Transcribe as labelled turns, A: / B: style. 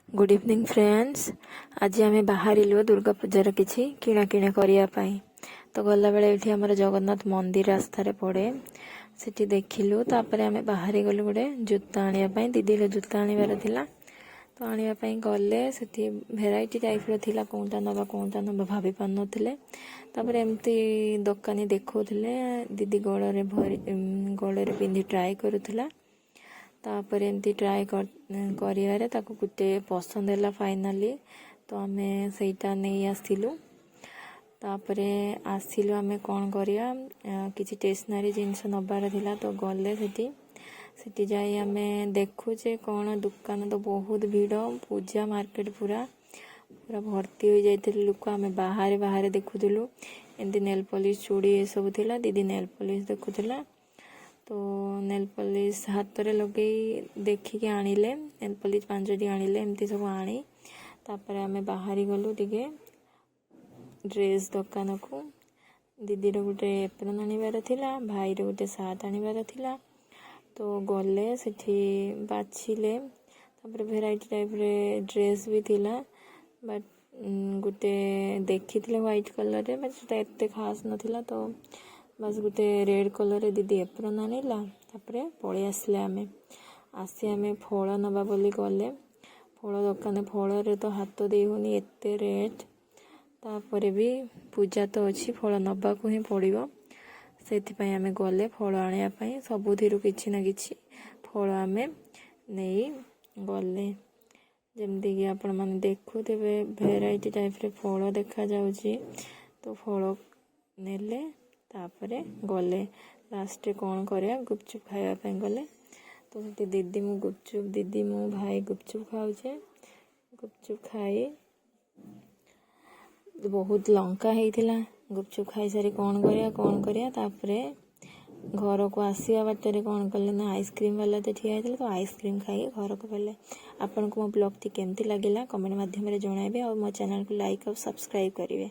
A: Good evening friends. आज आम बाहर दुर्गा पूजार किसी किणाकिणी करने तो गला बेले ये आम जगन्नाथ मंदिर रास्तार पड़े से देखिलु। तापर आम बाहरी गलु गोटे जूता आने दीदी जूता आनबार थिला तो आने गले से भेराइटी टाइप रा कौटा नवा भाभी पार नथिले। तापर एमती दोकानी देखौथिले दीदी गड़े पिंधि ट्राए करुथिला। तापर एमती ट्राए करियारे ताको गुटे पसंद है फाइनाली तो आमे सेटा नहीं आसिलु। तापरे आसिलु आमे कौन करिया किसी स्टेशनरी जिनस नबार थिला तो गले सेठी जाई आमे देखुचे कौन दुकान तो बहुत भीड़ पूजा मार्केट पूरा पूरा भर्ती हो जाइथिले लोक। आमे बाहर देखुलु एमती नेल पॉलिश चूड़ी ये सब थिला। दीदी नेल पॉलिश देखुला तो नेल पॉलिश हाथ रे लगे देखिकी आनिले नेल पॉलिश 5टी आनिले एमती सब आनी। तापर आमे बाहरी गलु टिके ड्रेस दुकान को। दीदी गोटे एप्रन आनिबार थिला भाई गोटे सार्ट आनिबार थिला तो गले सेठी बाछिले। तापर भेराइटी टाइप रे ड्रेस भी थिला बट गोटे देखी व्हाइट कलर रे बट सेटा एते खास नथिला तो बस गोटे रेड कलर रे दीदी एप्रन आनिला। तापरे पळी आसले आमे फल नबा बोली गले फल दुकान फल रे तो हाथ दे होनी एते रेट। तापरे भी पूजा तो अच्छी फल नबा को ही पड़िबो सेथिपाई आमे गले फल आनिया पई सबुथिरु किछि ना किछि फल आमे नहीं गले। जेमती कि आपण माने देखुथिबे भेराइटी टाइप रे फल देखा जाउची तो फल नेले। तापरे गले लास्ट कौन करिया गुपचुप खाया पे गले तो दीदी मु गुपचुप दीदी मु भाई गुपचुप खाऊचे। गुपचुप खाई बहुत लंका होइथिला गुपचुप खाई सारी कौन करिया तापरे घर को आसिया बाटर कौन कले ना आइसक्रीम वाला तो ठिया होइथिला तो आइसक्रीम खाई घर को गले। आपन को मो ब्लॉग टी केमती लागिला कमेंट माध्यम रे जणाइबे और मो चैनल को लाइक और सब्सक्राइब करिवे।